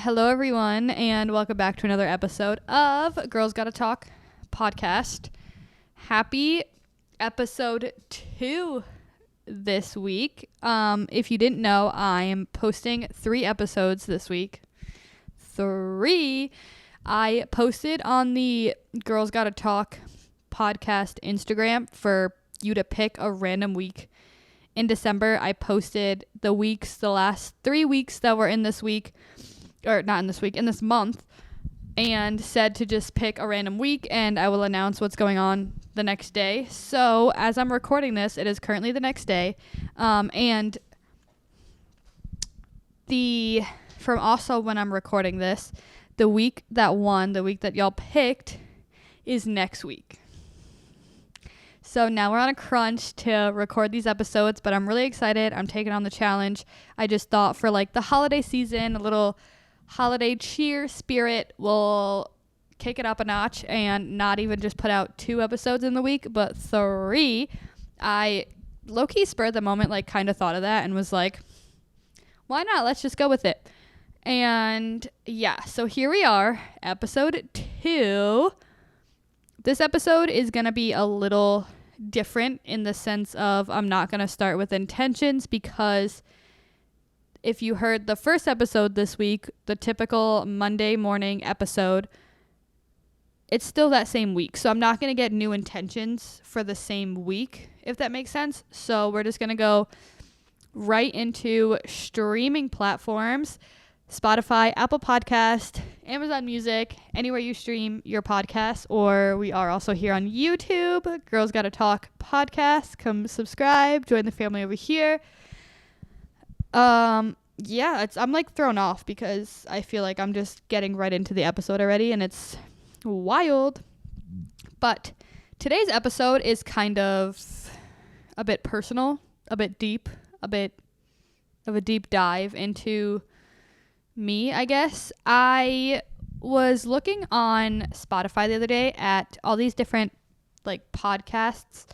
Hello, everyone, and welcome back to another episode of Girls Gotta Talk podcast. Happy episode 2 this week. If you didn't know, I am posting 3 episodes this week. 3. I posted on the Girls Gotta Talk podcast Instagram for you to pick a random week. In December, I posted the last 3 weeks that were in this week, or not in this week, in this month, and said to just pick a random week, and I will announce what's going on the next day. So as I'm recording this, it is currently the next day, and from also when I'm recording this, the week that y'all picked is next week. So now we're on a crunch to record these episodes, but I'm really excited. I'm taking on the challenge. I just thought for like the holiday season, a little holiday cheer spirit, will kick it up a notch and not even just put out 2 episodes in the week, but 3. I low-key spurred the moment, like kind of thought of that and was like, why not? Let's just go with it. And yeah, so here we are, episode 2. This episode is going to be a little different in the sense of I'm not going to start with intentions, because if you heard the first episode this week, the typical Monday morning episode, it's still that same week. So I'm not going to get new intentions for the same week, if that makes sense. So we're just going to go right into streaming platforms. Spotify, Apple Podcast, Amazon Music, anywhere you stream your podcast, or we are also here on YouTube, Girls Gotta Talk podcast. Come subscribe, join the family over here. I'm like thrown off because I feel like I'm just getting right into the episode already, and it's wild. But today's episode is kind of a bit personal, a bit deep, a bit of a deep dive into me, I guess. I was looking on Spotify the other day at all these different like podcasts,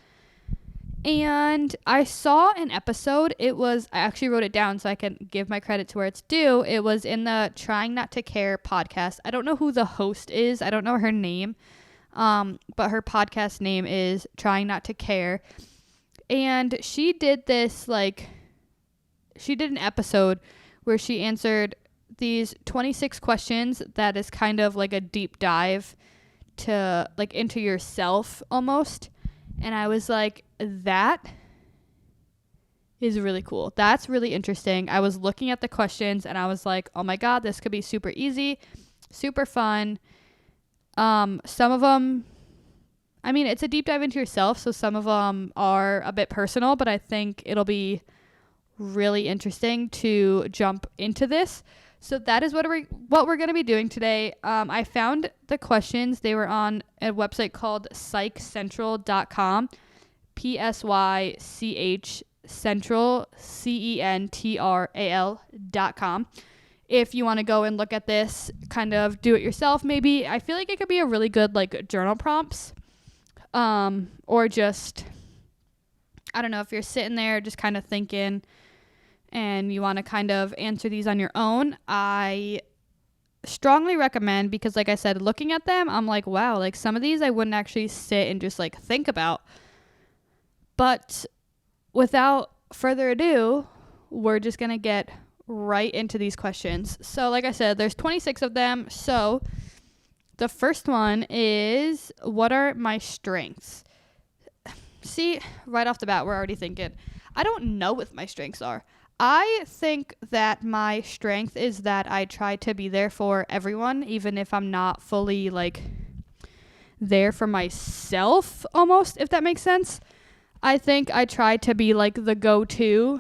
and I saw an episode. I actually wrote it down so I can give my credit to where it's due. It was in the Trying Not to Care podcast. I don't know who the host is. I don't know her name. But her podcast name is Trying Not to Care. And she did an episode where she answered these 26 questions that is kind of like a deep dive to like into yourself almost. And I was like, that is really cool. That's really interesting. I was looking at the questions and I was like, oh my God, this could be super easy, super fun. Some of them, I mean, it's a deep dive into yourself. So some of them are a bit personal, but I think it'll be really interesting to jump into this. So that is what we're going to be doing today. I found the questions. They were on a website called psychcentral.com, PSYCH Central, CENTRAL.com. If you want to go and look at this, kind of do it yourself maybe. I feel like it could be a really good like journal prompts, or just, I don't know, if you're sitting there just kind of thinking and you want to kind of answer these on your own, I strongly recommend, because like I said, looking at them, I'm like, wow, like some of these I wouldn't actually sit and just like think about. But without further ado, we're just going to get right into these questions. So like I said, there's 26 of them. So the first one is, what are my strengths? See, right off the bat, we're already thinking, I don't know what my strengths are. I think that my strength is that I try to be there for everyone, even if I'm not fully like there for myself almost, if that makes sense. I think I try to be like the go-to,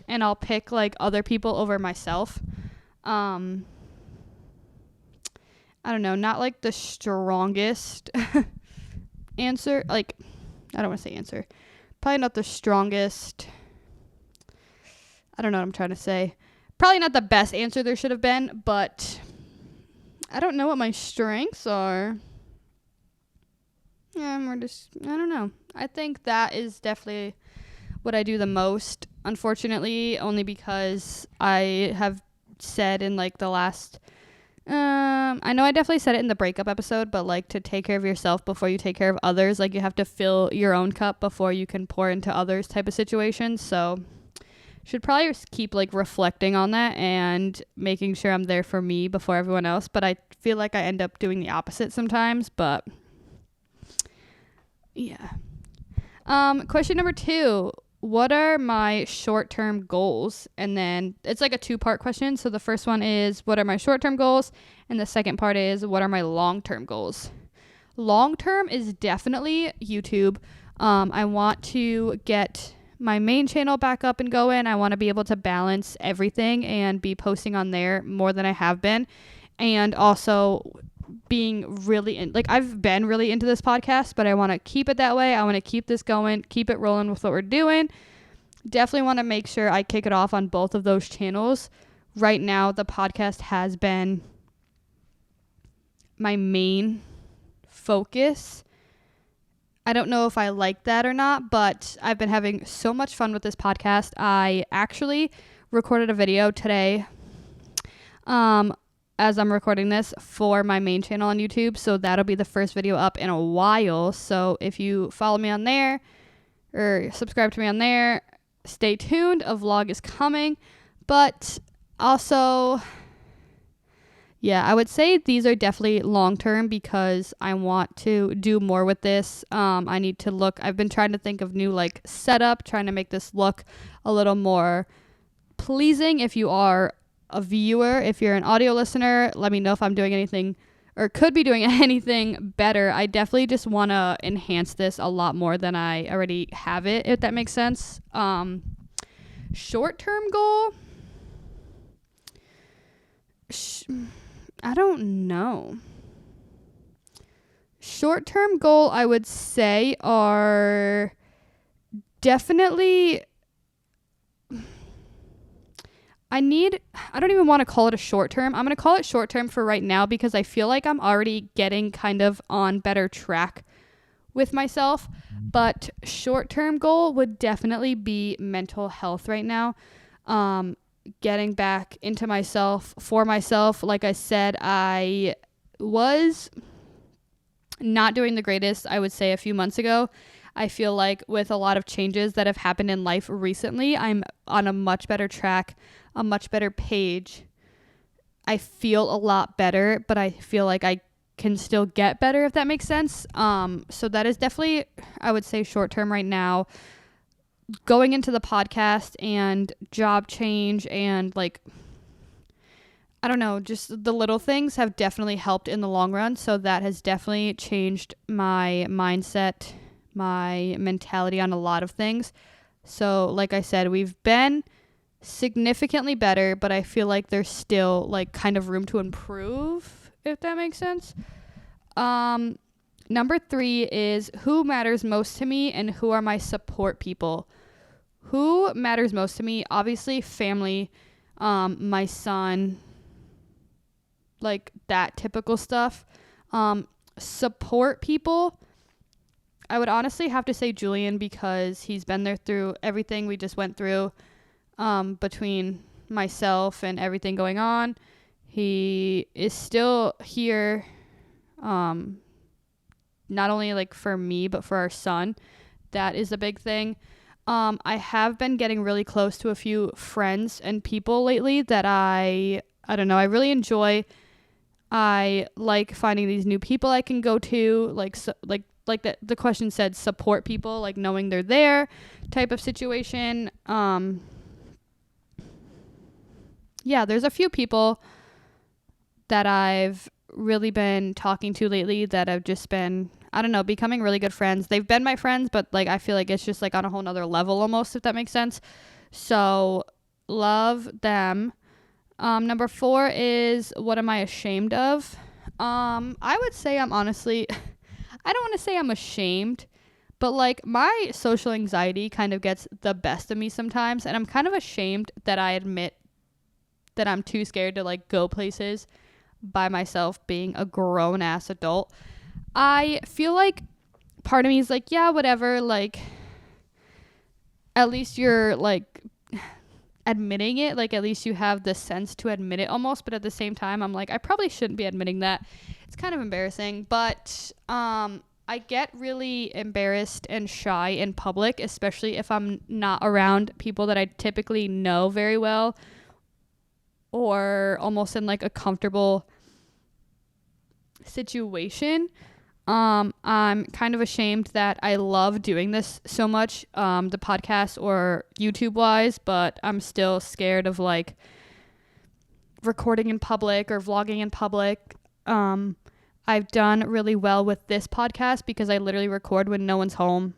and I'll pick like other people over myself. I don't know, not like the strongest answer. Like, I don't want to say answer. Probably not the strongest. I don't know what I'm trying to say. Probably not the best answer there should have been, but I don't know what my strengths are. Yeah, I don't know. I think that is definitely what I do the most, unfortunately, only because I have said in like the last I know I definitely said it in the breakup episode, but like to take care of yourself before you take care of others. Like you have to fill your own cup before you can pour into others type of situation. So should probably just keep like reflecting on that and making sure I'm there for me before everyone else. But I feel like I end up doing the opposite sometimes. But yeah. Question number 2. What are my short-term goals? And then it's like a 2-part question. So the first one is, what are my short-term goals? And the second part is, what are my long-term goals? Long-term is definitely YouTube. I want to get my main channel back up and going. I want to be able to balance everything and be posting on there more than I have been. And also being really I've been really into this podcast, but I want to keep it that way. I want to keep this going, keep it rolling with what we're doing. Definitely want to make sure I kick it off on both of those channels. Right now, the podcast has been my main focus. I don't know if I like that or not, but I've been having so much fun with this podcast. I actually recorded a video today, as I'm recording this, for my main channel on YouTube. So that'll be the first video up in a while. So if you follow me on there or subscribe to me on there, stay tuned. A vlog is coming. But also, yeah, I would say these are definitely long-term because I want to do more with this. I need to look. I've been trying to think of new like setup, trying to make this look a little more pleasing. If you are a viewer, if you're an audio listener, let me know if I'm doing anything or could be doing anything better. I definitely just want to enhance this a lot more than I already have it, if that makes sense. Short-term goal? I don't know. Short-term goal, I would say, are definitely... I don't even want to call it a short term. I'm going to call it short term for right now because I feel like I'm already getting kind of on better track with myself. But short term goal would definitely be mental health right now. Getting back into myself, for myself. Like I said, I was not doing the greatest, I would say, a few months ago. I feel like with a lot of changes that have happened in life recently, I'm on a much better track, a much better page. I feel a lot better, but I feel like I can still get better, if that makes sense. So that is definitely, I would say, short term right now. Going into the podcast and job change and like, I don't know, just the little things have definitely helped in the long run. So that has definitely changed my mindset, my mentality on a lot of things. So like I said, we've been significantly better, but I feel like there's still like kind of room to improve, if that makes sense. Number 3 is who matters most to me and who are my support people. Who matters most to me? Obviously family, my son, like that typical stuff. Support people, I would honestly have to say Julian because he's been there through everything we just went through, between myself and everything going on. He is still here, not only like for me, but for our son. That is a big thing. I have been getting really close to a few friends and people lately that I don't know, I really enjoy. I like finding these new people I can go to, like the question said, support people, like knowing they're there type of situation. Yeah, there's a few people that I've really been talking to lately that have just been, I don't know, becoming really good friends. They've been my friends, but like I feel like it's just like on a whole nother level almost, if that makes sense. So love them. Number 4 is what am I ashamed of? I would say I'm honestly, I don't want to say I'm ashamed, but like my social anxiety kind of gets the best of me sometimes, and I'm kind of ashamed that I admit that I'm too scared to like go places by myself being a grown ass adult. I feel like part of me is like, yeah, whatever, like at least you're like admitting it. Like, at least you have the sense to admit it almost, but at the same time, I'm like, I probably shouldn't be admitting that. It's kind of embarrassing, but I get really embarrassed and shy in public, especially if I'm not around people that I typically know very well, or almost in like a comfortable situation. I'm kind of ashamed that I love doing this so much, the podcast or YouTube wise, but I'm still scared of like recording in public or vlogging in public. I've done really well with this podcast because I literally record when no one's home.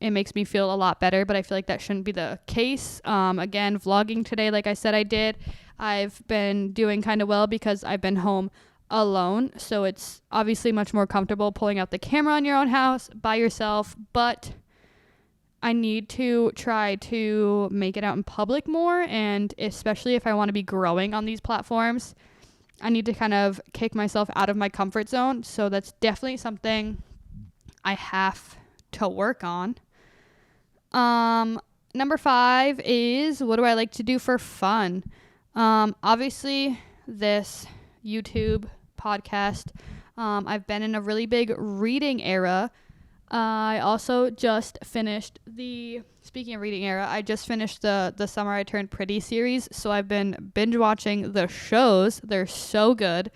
It makes me feel a lot better, but I feel like that shouldn't be the case. Again, vlogging today, like I said, I did. I've been doing kind of well because I've been home alone. So it's obviously much more comfortable pulling out the camera in your own house by yourself, but I need to try to make it out in public more. And especially if I want to be growing on these platforms, I need to kind of kick myself out of my comfort zone. So that's definitely something I have to work on. Number 5 is, what do I like to do for fun? Obviously this YouTube podcast, I've been in a really big reading era. I also just finished speaking of reading era, I just finished the Summer I Turned Pretty series. So I've been binge watching the shows. They're so good.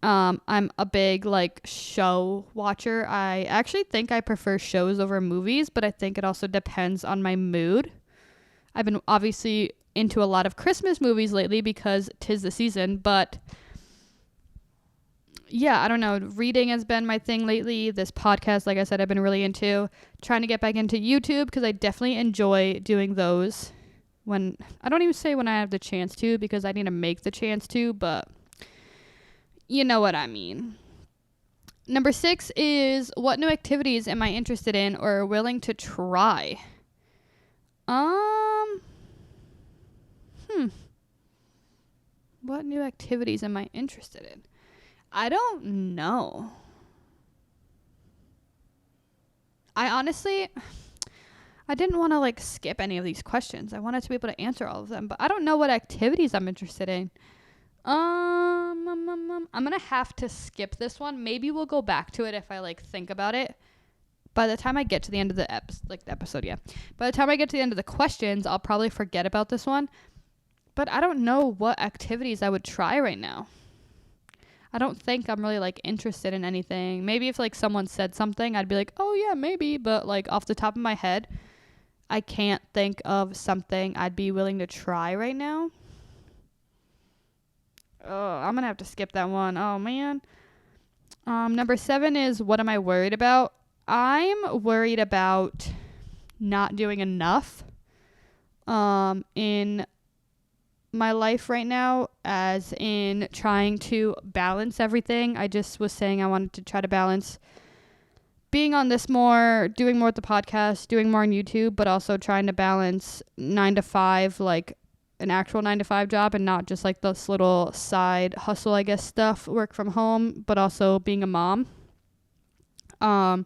I'm a big like show watcher. I actually think I prefer shows over movies, but I think it also depends on my mood. I've been obviously into a lot of Christmas movies lately because 'tis the season, but yeah, I don't know. Reading has been my thing lately. This podcast, like I said, I've been really into. Trying to get back into YouTube because I definitely enjoy doing those. When I don't even say when I have the chance to, because I need to make the chance to, but you know what I mean. Number 6 is, what new activities am I interested in or willing to try? What new activities am I interested in? I don't know. I didn't want to like skip any of these questions. I wanted to be able to answer all of them, but I don't know what activities I'm interested in. I'm gonna have to skip this one. Maybe we'll go back to it if I like think about it. By the time I get to the end of the episode, yeah. By the time I get to the end of the questions, I'll probably forget about this one. But I don't know what activities I would try right now. I don't think I'm really like interested in anything. Maybe if like someone said something, I'd be like, oh yeah, maybe. But like off the top of my head, I can't think of something I'd be willing to try right now. Oh, I'm going to have to skip that one. Oh man. Number 7 is, what am I worried about? I'm worried about not doing enough in my life right now, as in trying to balance everything. I just was saying I wanted to try to balance being on this more, doing more with the podcast, doing more on YouTube, but also trying to balance 9 to 5, like an actual 9 to 5 job, and not just like this little side hustle, I guess, stuff, work from home, but also being a mom. I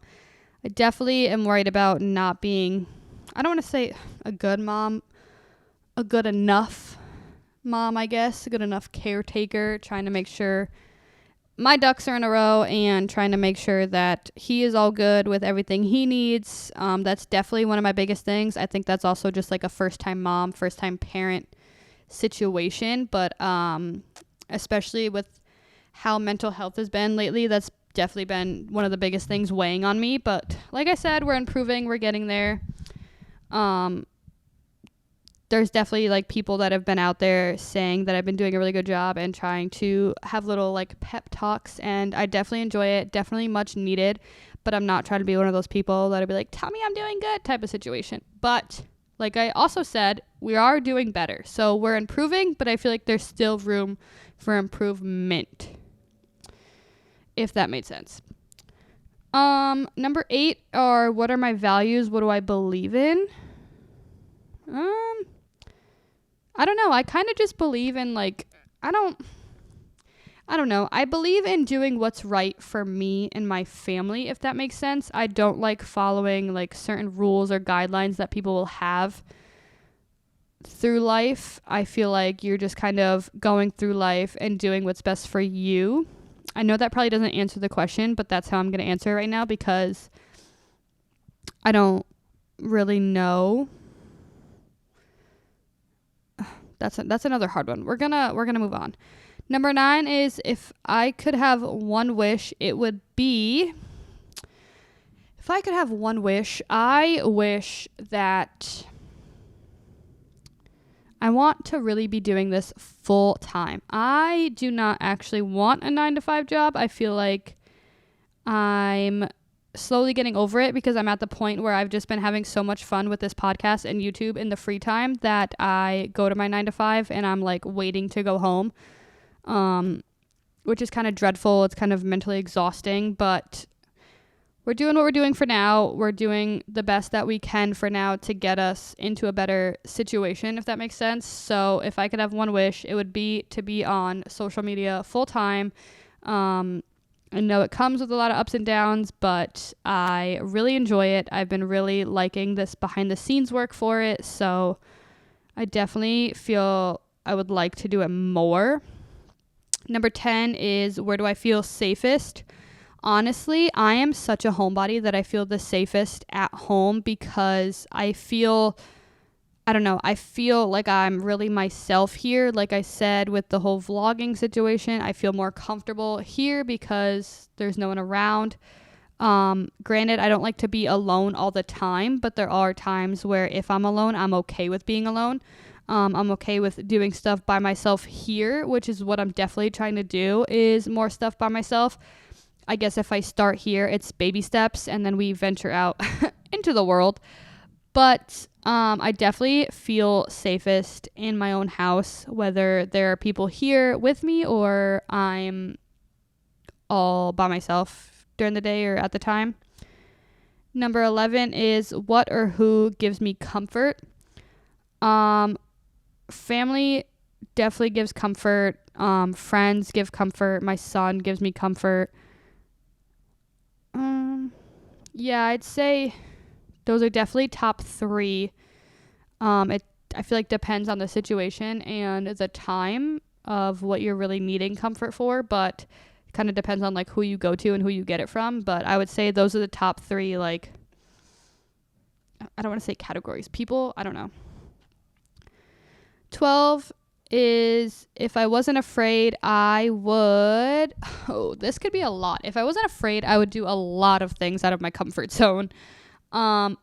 definitely am worried about not being, I don't want to say a good mom, a good enough mom, I guess, a good enough caretaker, trying to make sure my ducks are in a row and trying to make sure that he is all good with everything he needs. That's definitely one of my biggest things. I think that's also just like a first-time mom, first-time parent situation, but especially with how mental health has been lately, that's definitely been one of the biggest things weighing on me. But like I said, we're improving, we're getting there. There's definitely like people that have been out there saying that I've been doing a really good job and trying to have little like pep talks, and I definitely enjoy it, definitely much needed, but I'm not trying to be one of those people that'll be like, tell me I'm doing good type of situation. But like I also said, we are doing better, so we're improving, but I feel like there's still room for improvement, if that made sense. Number 8 are, what are my values? What do I believe in? I don't know. I kind of just believe in like, I don't know. I believe in doing what's right for me and my family, if that makes sense. I don't like following like certain rules or guidelines that people will have through life. I feel like you're just kind of going through life and doing what's best for you. I know that probably doesn't answer the question, but that's how I'm going to answer it right now because I don't really know. That's another hard one. We're gonna move on. Number 9 is if I could have one wish, it would be, if I could have one wish, I wish that I want to really be doing this full time. I do not actually want a 9-to-5 job. I feel like I'm slowly getting over it because I'm at the point where I've just been having so much fun with this podcast and YouTube in the free time that I go to my 9-to-5 and I'm like waiting to go home, which is kind of dreadful. It's kind of mentally exhausting, but we're doing what we're doing for now. We're doing the best that we can for now to get us into a better situation, if that makes sense. So if I could have one wish, it would be to be on social media full time. I know it comes with a lot of ups and downs, but I really enjoy it. I've been really liking this behind the scenes work for it. So I definitely feel I would like to do it more. Number 10 is where do I feel safest? Honestly, I am such a homebody that I feel the safest at home because I feel like I'm really myself here. Like I said, with the whole vlogging situation, I feel more comfortable here because there's no one around. Granted, I don't like to be alone all the time, but there are times where if I'm alone, I'm okay with being alone. I'm okay with doing stuff by myself here, which is what I'm definitely trying to do, is more stuff by myself. I guess if I start here, it's baby steps, and then we venture out into the world. But I definitely feel safest in my own house, whether there are people here with me or I'm all by myself during the day or at the time. Number 11 is what or who gives me comfort. Family definitely gives comfort. Friends give comfort. My son gives me comfort. Yeah, I'd say those are definitely top 3. I feel like depends on the situation and the time of what you're really needing comfort for, but it kind of depends on like who you go to and who you get it from. But I would say those are the top 3, like, I don't want to say categories. People, I don't know. 12 is if I wasn't afraid, I would, this could be a lot. If I wasn't afraid, I would do a lot of things out of my comfort zone. I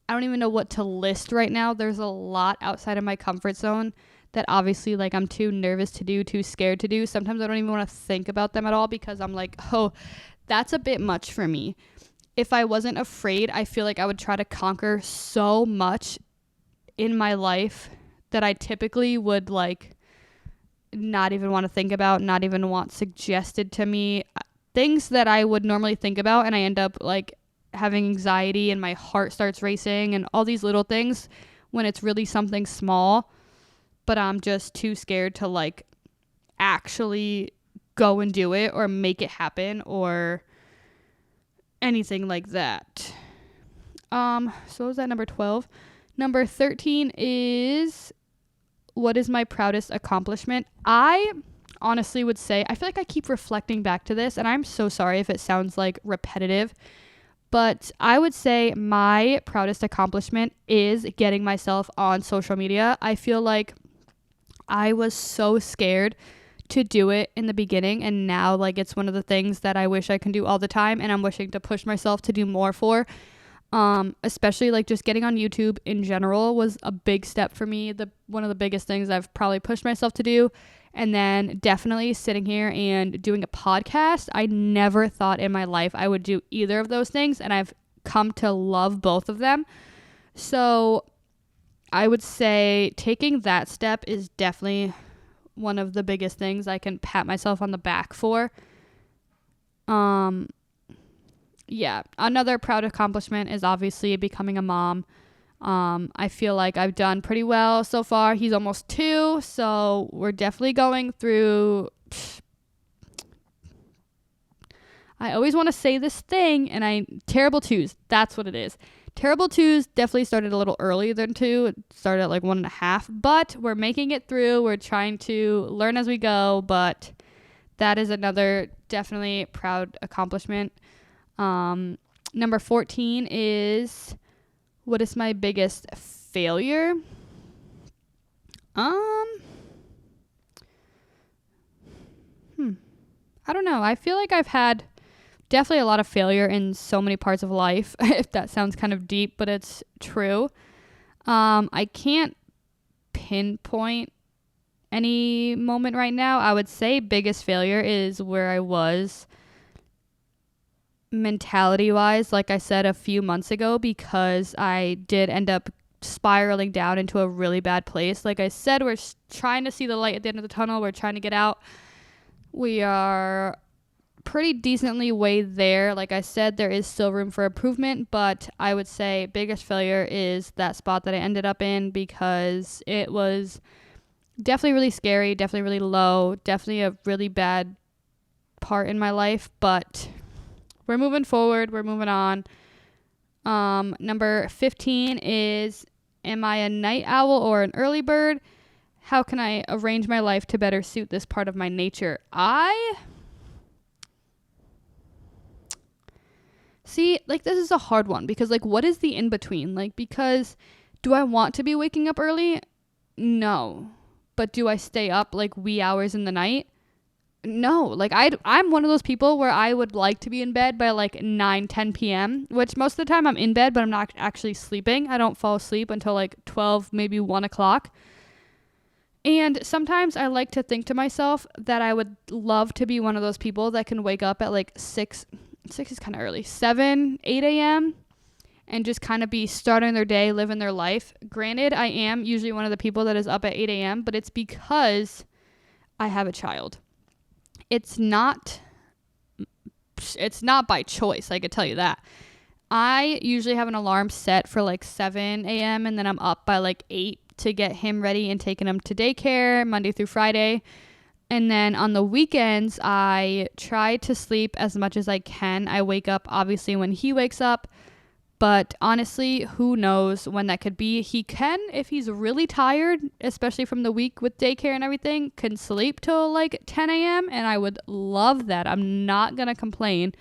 don't even know what to list right now. There's a lot outside of my comfort zone that obviously like I'm too nervous to do, too scared to do. Sometimes I don't even want to think about them at all because I'm like, oh, that's a bit much for me. If I wasn't afraid, I feel like I would try to conquer so much in my life that I typically would like not even want to think about, not even want suggested to me. Things that I would normally think about and I end up like having anxiety and my heart starts racing and all these little things when it's really something small, but I'm just too scared to like actually go and do it or make it happen or anything like that. So is that number 12? Number 13 is what is my proudest accomplishment? I honestly would say, I feel like I keep reflecting back to this and I'm so sorry if it sounds like repetitive, but I would say my proudest accomplishment is getting myself on social media. I feel like I was so scared to do it in the beginning and now like it's one of the things that I wish I can do all the time and I'm wishing to push myself to do more for. Especially like just getting on YouTube in general was a big step for me. One of the biggest things I've probably pushed myself to do. And then definitely sitting here and doing a podcast. I never thought in my life I would do either of those things. And I've come to love both of them. So I would say taking that step is definitely one of the biggest things I can pat myself on the back for. Yeah, another proud accomplishment is obviously becoming a mom. I feel like I've done pretty well so far. He's almost 2, so we're definitely going through. I always want to say this thing, and terrible twos. That's what it is. Terrible 2s definitely started a little earlier than 2. It started at like 1.5, but we're making it through. We're trying to learn as we go, but that is another definitely proud accomplishment. Number 14 is, what is my biggest failure? I don't know. I feel like I've had definitely a lot of failure in so many parts of life, if that sounds kind of deep, but it's true. I can't pinpoint any moment right now. I would say biggest failure is where I was mentality-wise, like I said a few months ago, because I did end up spiraling down into a really bad place. Like I said, we're trying to see the light at the end of the tunnel. We're trying to get out. We are pretty decently way there. Like I said, there is still room for improvement, but I would say biggest failure is that spot that I ended up in, because it was definitely really scary, definitely really low, definitely a really bad part in my life, but we're moving forward, we're moving on. Number 15 is, am I a night owl or an early bird? How can I arrange my life to better suit this part of my nature? See, like, this is a hard one, because, like, what is the in-between? Like, because do I want to be waking up early? No. But do I stay up, like, wee hours in the night? No. Like, I'm one of those people where I would like to be in bed by, like, 9, 10 p.m., which most of the time I'm in bed, but I'm not actually sleeping. I don't fall asleep until, like, 12, maybe 1 o'clock. And sometimes I like to think to myself that I would love to be one of those people that can wake up at, like, 6 is kind of early, 7, 8 a.m., and just kind of be starting their day, living their life. Granted, I am usually one of the people that is up at 8 a.m., but it's because I have a child. It's not by choice, I could tell you that. I usually have an alarm set for like 7 a.m., and then I'm up by like 8 to get him ready and taking him to daycare Monday through Friday. And then on the weekends, I try to sleep as much as I can. I wake up, obviously, when he wakes up. But honestly, who knows when that could be. He can, if he's really tired, especially from the week with daycare and everything, can sleep till like 10 a.m. And I would love that. I'm not going to complain.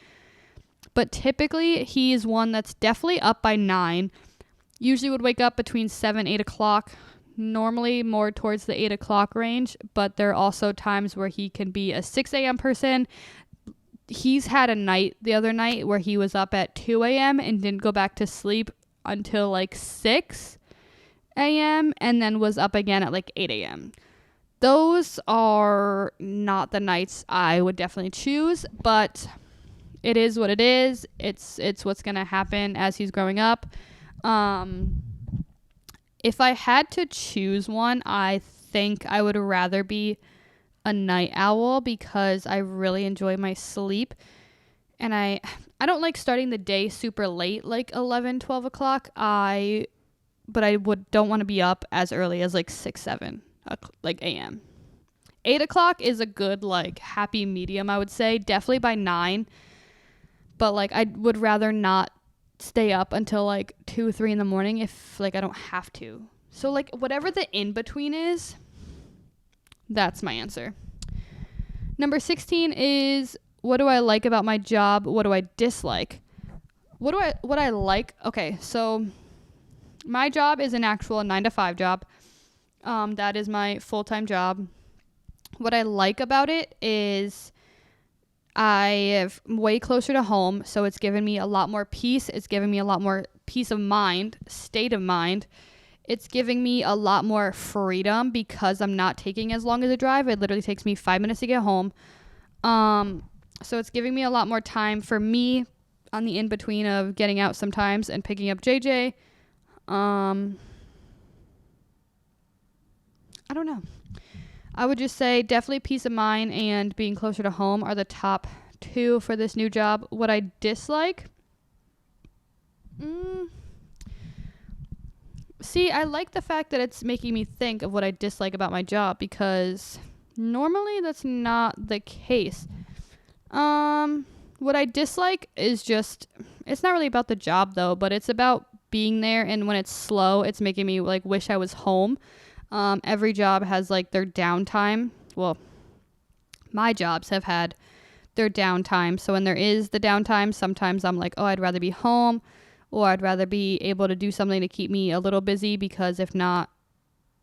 But typically, he's one that's definitely up by 9. Usually would wake up between 7, 8 o'clock. Normally more towards the 8 o'clock range, but there are also times where he can be a 6 a.m. person. He's had a night the other night where he was up at 2 a.m. and didn't go back to sleep until like 6 a.m. and then was up again at like 8 a.m. Those are not the nights I would definitely choose, but it is what it is. It's what's going to happen as he's growing up. If I had to choose one, I think I would rather be a night owl, because I really enjoy my sleep. And I don't like starting the day super late, like 11, 12 o'clock. But I don't want to be up as early as like 6, 7 like a.m. 8 o'clock is a good, like, happy medium, I would say. Definitely by 9. But, like, I would rather not stay up until like 2 or 3 in the morning if like I don't have to. So like whatever the in between is, that's my answer. Number 16 is, what do I like about my job? What do I dislike? What I like? Okay, so my job is an actual 9-to-5 job. That is my full-time job. What I like about it is I am way closer to home, so it's given me a lot more peace. It's given me a lot more peace of mind, state of mind. It's giving me a lot more freedom because I'm not taking as long as a drive. It literally takes me 5 minutes to get home. So it's giving me a lot more time for me on the in-between of getting out sometimes and picking up JJ. I don't know. I would just say definitely peace of mind and being closer to home are the top 2 for this new job. What I dislike? See, I like the fact that it's making me think of what I dislike about my job, because normally that's not the case. What I dislike is just, it's not really about the job though, but it's about being there, and when it's slow, it's making me like wish I was home. Every job has like their downtime. Well, my jobs have had their downtime. So when there is the downtime, sometimes I'm like, oh, I'd rather be home, or I'd rather be able to do something to keep me a little busy, because if not,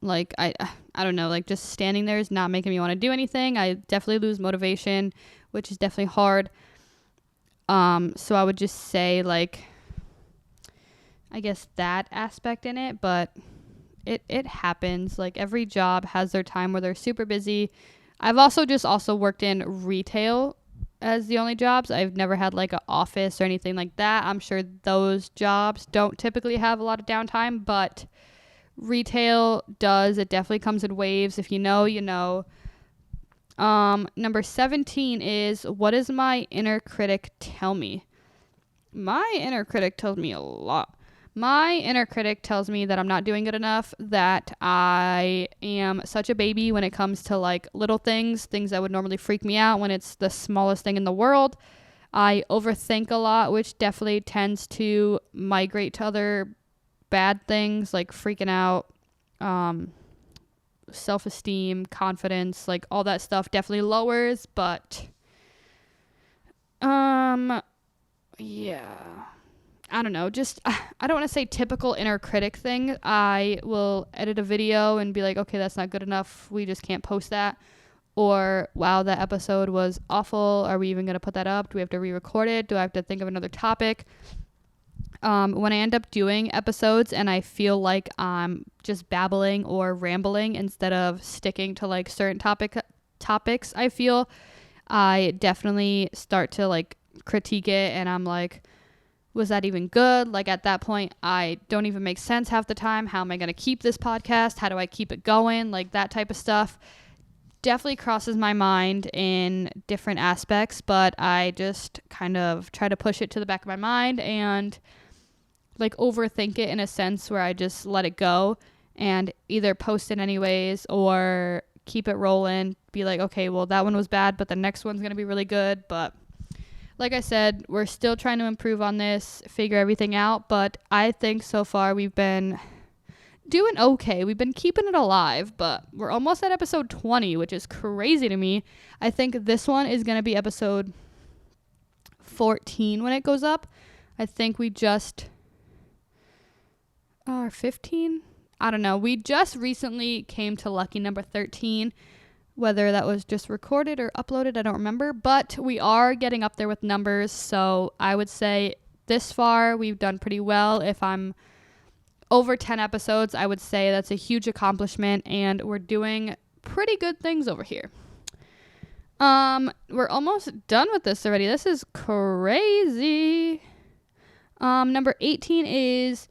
like I don't know, like just standing there is not making me want to do anything. I definitely lose motivation, which is definitely hard. So I would just say like, I guess that aspect in it, but it happens. Like every job has their time where they're super busy. I've also worked in retail as the only jobs. I've never had like an office or anything like that. I'm sure those jobs don't typically have a lot of downtime, but retail does. It definitely comes in waves. If you know, you know. Number 17 is, what does my inner critic tell me? My inner critic tells me a lot. My inner critic tells me that I'm not doing good enough, that I am such a baby when it comes to like little things that would normally freak me out when it's the smallest thing in the world. I overthink a lot, which definitely tends to migrate to other bad things like freaking out, self-esteem, confidence, like all that stuff definitely lowers, but yeah, I don't know, just I don't want to say typical inner critic thing. I will edit a video and be like, okay, that's not good enough, we just can't post that. Or, wow, that episode was awful, are we even going to put that up? Do we have to re-record it? Do I have to think of another topic? When I end up doing episodes and I feel like I'm just babbling or rambling instead of sticking to like certain topics, I definitely start to like critique it, and I'm like, was that even good? Like at that point, I don't even make sense half the time. How am I going to keep this podcast? How do I keep it going? Like that type of stuff definitely crosses my mind in different aspects, but I just kind of try to push it to the back of my mind and like overthink it in a sense where I just let it go and either post it anyways or keep it rolling, be like, okay, well, that one was bad, but the next one's going to be really good. But like I said, we're still trying to improve on this, figure everything out. But I think so far we've been doing okay. We've been keeping it alive, but we're almost at episode 20, which is crazy to me. I think this one is going to be episode 14 when it goes up. I think we just... 15? I don't know. We just recently came to lucky number 13. Whether that was just recorded or uploaded, I don't remember. But we are getting up there with numbers. So I would say this far we've done pretty well. If I'm over 10 episodes, I would say that's a huge accomplishment. And we're doing pretty good things over here. We're almost done with this already. This is crazy. Number 18 is...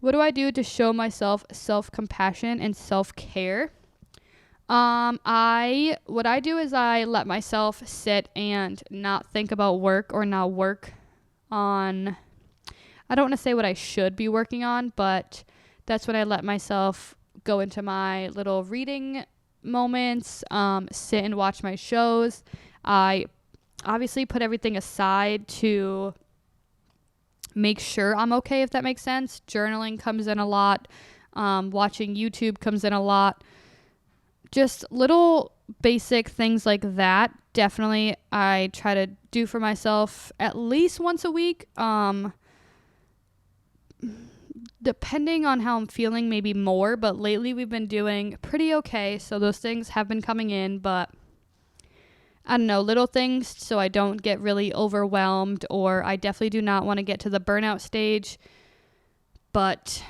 what do I do to show myself self-compassion and self-care? What I do is I let myself sit and not think about work or not work on, I don't want to say what I should be working on, but that's when I let myself go into my little reading moments, sit and watch my shows. I obviously put everything aside to make sure I'm okay, if that makes sense. Journaling comes in a lot. Watching YouTube comes in a lot. Just little basic things like that. Definitely I try to do for myself at least once a week. Depending on how I'm feeling, maybe more. But lately we've been doing pretty okay. So those things have been coming in. But I don't know, little things so I don't get really overwhelmed, or I definitely do not want to get to the burnout stage, but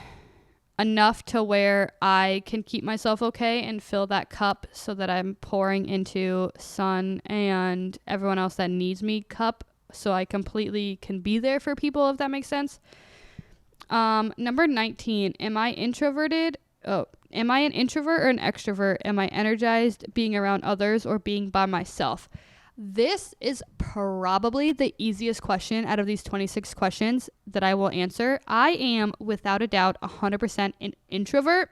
enough to where I can keep myself okay and fill that cup so that I'm pouring into Sun and everyone else that needs me cup, so I completely can be there for people, if that makes sense. Number 19, am I introverted? Am I an introvert or an extrovert? Am I energized being around others or being by myself? This is probably the easiest question out of these 26 questions that I will answer. I am, without a doubt, 100% an introvert.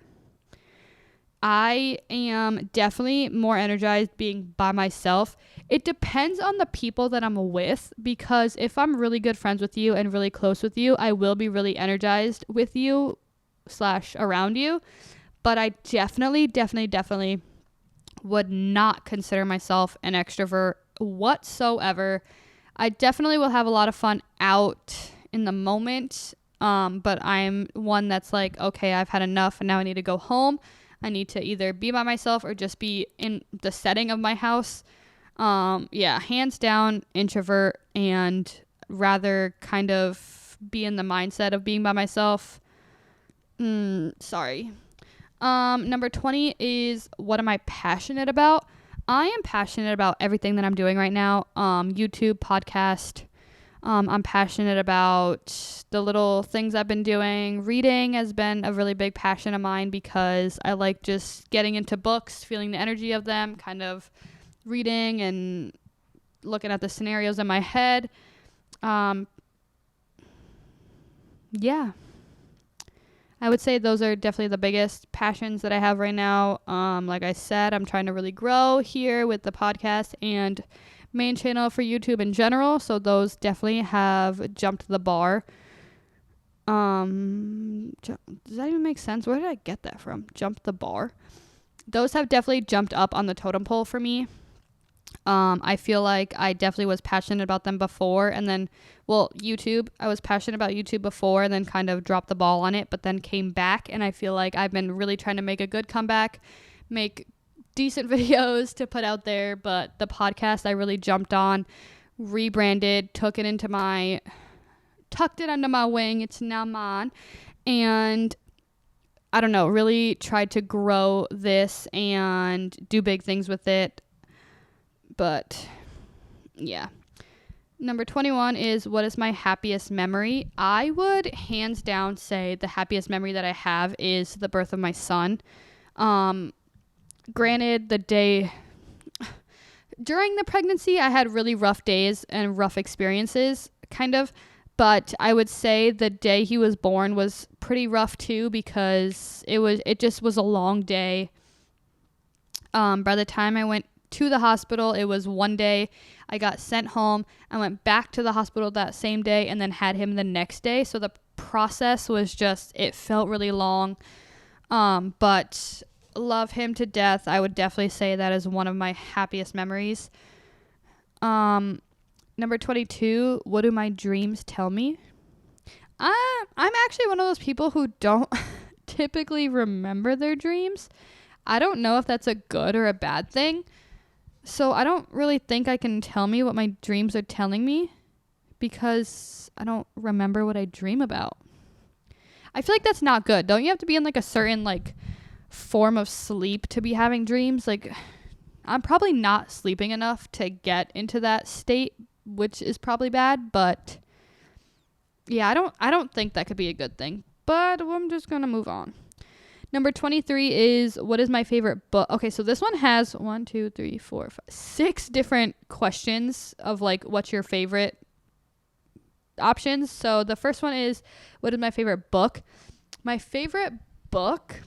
I am definitely more energized being by myself. It depends on the people that I'm with, because if I'm really good friends with you and really close with you, I will be really energized with you / around you. But I definitely would not consider myself an extrovert whatsoever. I definitely will have a lot of fun out in the moment. But I'm one that's like, okay, I've had enough and now I need to go home. I need to either be by myself or just be in the setting of my house. Yeah, hands down introvert, and rather kind of be in the mindset of being by myself. Sorry. Number 20 is, what am I passionate about? I am passionate about everything that I'm doing right now. YouTube, podcast. I'm passionate about the little things I've been doing. Reading has been a really big passion of mine because I like just getting into books, feeling the energy of them, kind of reading and looking at the scenarios in my head. Yeah. I would say those are definitely the biggest passions that I have right now. Like I said, I'm trying to really grow here with the podcast and main channel for YouTube in general. So those definitely have jumped the bar. Does that even make sense? Where did I get that from? Jump the bar. Those have definitely jumped up on the totem pole for me. I feel like I definitely was passionate about them before, and then, YouTube, I was passionate about YouTube before and then kind of dropped the ball on it, but then came back, and I feel like I've been really trying to make a good comeback, make decent videos to put out there. But the podcast I really jumped on, rebranded, tucked it under my wing. It's now mine. And I don't know, really tried to grow this and do big things with it. But yeah. Number 21 is, what is my happiest memory? I would hands down say the happiest memory that I have is the birth of my son. Granted, the day during the pregnancy, I had really rough days and rough experiences, kind of. But I would say the day he was born was pretty rough too, because it just was a long day. By the time I went to the hospital, it was one day. I got sent home. I went back to the hospital that same day and then had him the next day. So the process was it felt really long. But love him to death. I would definitely say that is one of my happiest memories. Number 22, what do my dreams tell me? I'm actually one of those people who don't typically remember their dreams. I don't know if that's a good or a bad thing. So I don't really think I can tell me what my dreams are telling me, because I don't remember what I dream about. I feel like that's not good. Don't you have to be in like a certain like form of sleep to be having dreams? Like, I'm probably not sleeping enough to get into that state, which is probably bad. But yeah, I don't think that could be a good thing. But I'm just gonna move on. Number 23 is, what is my favorite book? Okay, so this one has 6 different questions of like, what's your favorite options. So the first one is, what is my favorite book? My favorite book?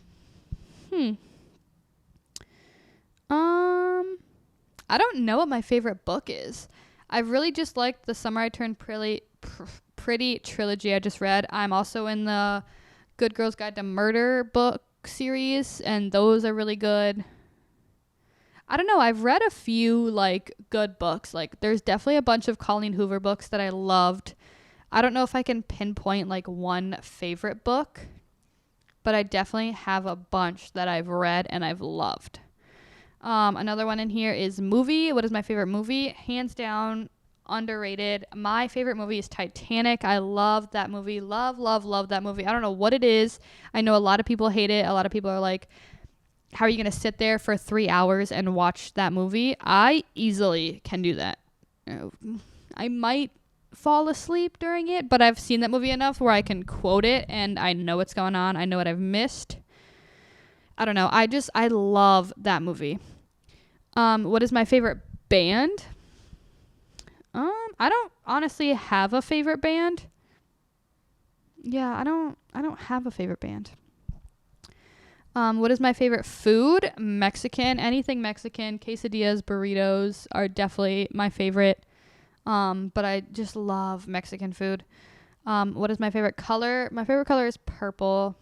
I don't know what my favorite book is. I really just liked The Summer I Turned Pretty trilogy I just read. I'm also in the Good Girls Guide to Murder book series, and those are really good. I don't know, I've read a few like good books. Like, there's definitely a bunch of Colleen Hoover books that I loved. I don't know if I can pinpoint like one favorite book, but I definitely have a bunch that I've read and I've loved. Another one in here is movie. What is my favorite movie? Hands down, underrated. My favorite movie is Titanic. I love that movie. Love that movie. I don't know what it is. I know a lot of people hate it. A lot of people are like, how are you going to sit there for 3 hours and watch that movie? I easily can do that. I might fall asleep during it, but I've seen that movie enough where I can quote it and I know what's going on. I know what I've missed. I don't know. I love that movie. What is my favorite band? I don't honestly have a favorite band. Yeah, I don't have a favorite band. What is my favorite food? Mexican. Anything Mexican. Quesadillas, burritos are definitely my favorite. But I just love Mexican food. What is my favorite color? My favorite color is purple.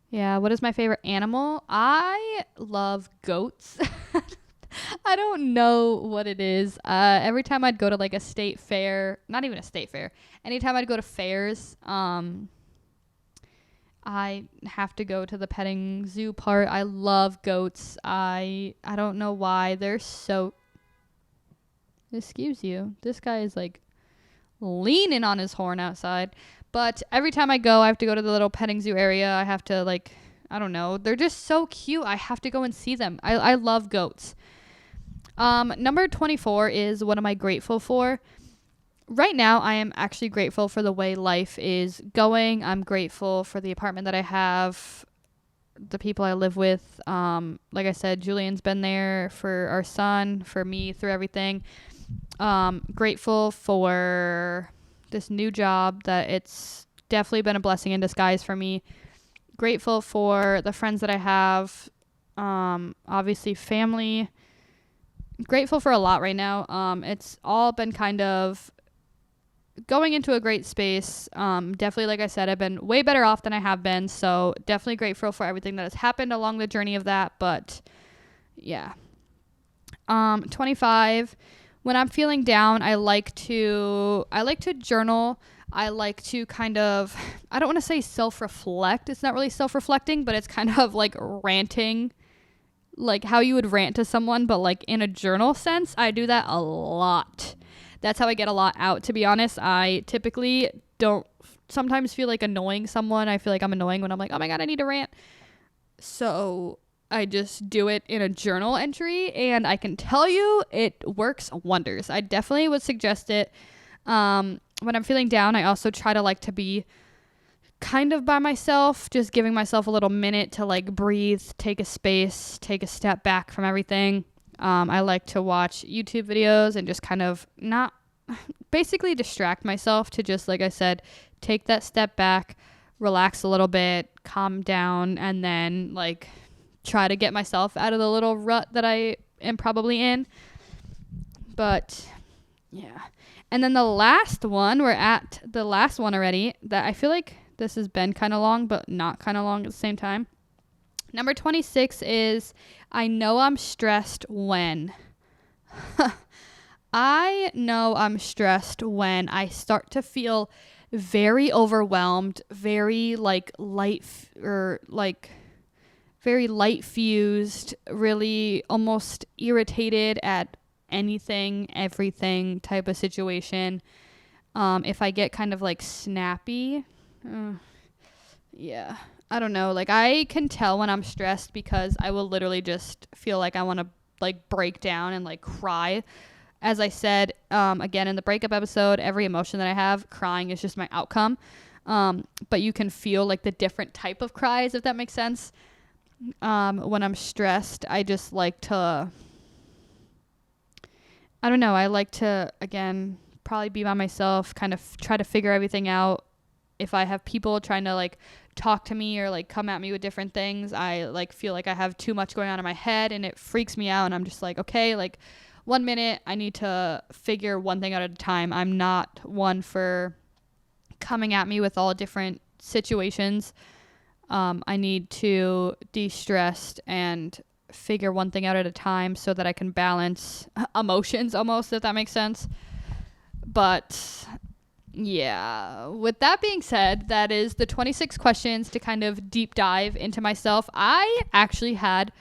Yeah, what is my favorite animal? I love goats. I don't know what it is. Every time I'd go to like a state fair, not even a state fair, anytime I'd go to fairs, I have to go to the petting zoo part. I love goats. I don't know why. They're so... Excuse you. This guy is like leaning on his horn outside. But every time I go, I have to go to the little petting zoo area. I have to like, I don't know. They're just so cute. I have to go and see them. I love goats. Number 24 is what am I grateful for? Right now, I am actually grateful for the way life is going. I'm grateful for the apartment that I have, the people I live with. Like I said, Julian's been there for our son, for me, through everything. Grateful for this new job, that it's definitely been a blessing in disguise for me. Grateful for the friends that I have, obviously family. Grateful for a lot right now. It's all been kind of going into a great space. Definitely, like I said, I've been way better off than I have been, so definitely grateful for everything that has happened along the journey of that. But yeah. 25, when I'm feeling down, I like to journal. I like to kind of, I don't want to say self-reflect. It's not really self-reflecting, but it's kind of like ranting, like how you would rant to someone, but like in a journal sense. I do that a lot. That's how I get a lot out, to be honest. I typically don't sometimes feel like annoying someone. I feel like I'm annoying when I'm like, oh my God, I need to rant. So I just do it in a journal entry, and I can tell you it works wonders. I definitely would suggest it. When I'm feeling down, I also try to like to be kind of by myself, just giving myself a little minute to like breathe, take a space, take a step back from everything. I like to watch YouTube videos and just kind of not basically distract myself to just, like I said, take that step back, relax a little bit, calm down, and then like try to get myself out of the little rut that I am probably in. But yeah. And then the last one, we're at the last one already, that I feel like this has been kind of long, but not kind of long at the same time. Number 26 is, I know I'm stressed when. I know I'm stressed when I start to feel very overwhelmed, very like very light fused, really almost irritated at anything, everything type of situation. If I get kind of like snappy, yeah, I don't know. Like I can tell when I'm stressed because I will literally just feel like I want to like break down and like cry. As I said, again, in the breakup episode, every emotion that I have, crying is just my outcome. But you can feel like the different type of cries, if that makes sense. When I'm stressed, I just like to, I don't know. I like to, again, probably be by myself, kind of try to figure everything out. If I have people trying to like talk to me or like come at me with different things, I like feel like I have too much going on in my head and it freaks me out. And I'm just like, okay, like 1 minute, I need to figure one thing out at a time. I'm not one for coming at me with all different situations. I need to de-stress and figure one thing out at a time so that I can balance emotions almost, if that makes sense. But yeah, with that being said, that is the 26 questions to kind of deep dive into myself. I actually had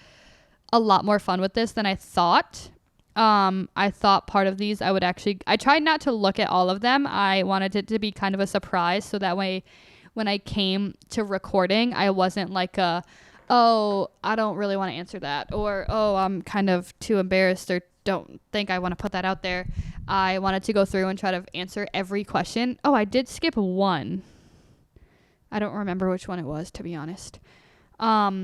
a lot more fun with this than I thought. I thought part of these I tried not to look at all of them. I wanted it to be kind of a surprise, so that way when I came to recording, I wasn't like oh, I don't really want to answer that, or oh, I'm kind of too embarrassed or don't think I want to put that out there. I wanted to go through and try to answer every question. Oh, I did skip one. I don't remember which one it was, to be honest. I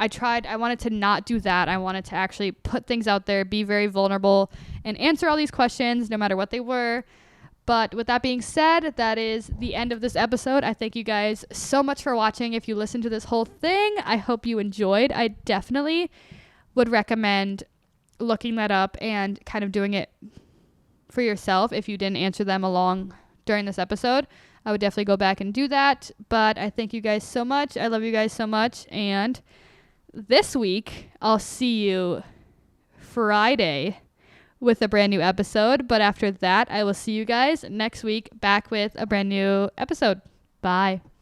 wanted to not do that. I wanted to actually put things out there, be very vulnerable, and answer all these questions no matter what they were. But with that being said, that is the end of this episode. I thank you guys so much for watching. If you listened to this whole thing, I hope you enjoyed. I definitely would recommend looking that up and kind of doing it for yourself if you didn't answer them along during this episode. I would definitely go back and do that. But I thank you guys so much. I love you guys so much. And this week, I'll see you Friday with a brand new episode. But after that, I will see you guys next week back with a brand new episode. Bye.